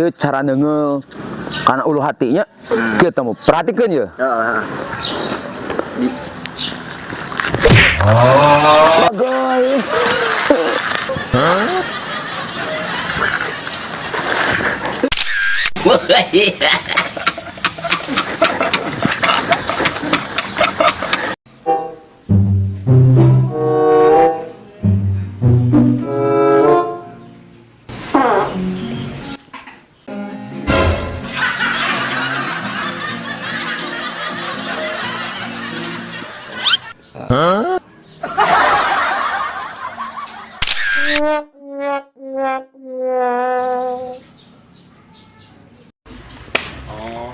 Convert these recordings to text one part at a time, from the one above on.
ieu cara neungeul kana ulu hatinya kieu teh perhatikeun ye. Heeh. Bagai. Oh.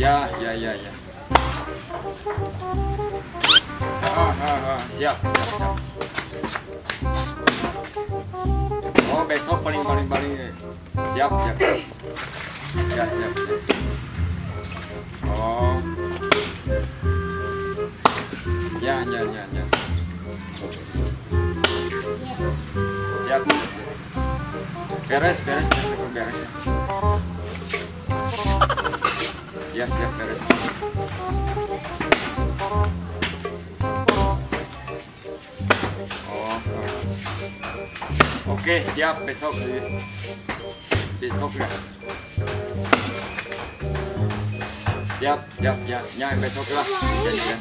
Ya. Siap. Oh, besok paling. Siap. Ya, siap. Oh. Ya. Siap. Beres. Ya, siap, beres. Oh. Oke, siap, besok ya. Siap ya, besok lah. Jadikan.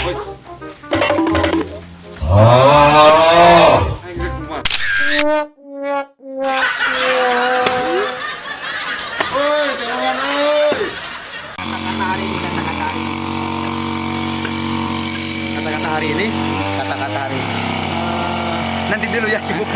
Woi. Ayo kumat. Oi, jangan oi. Kata-kata hari ini. Nanti dulu ya sibuk.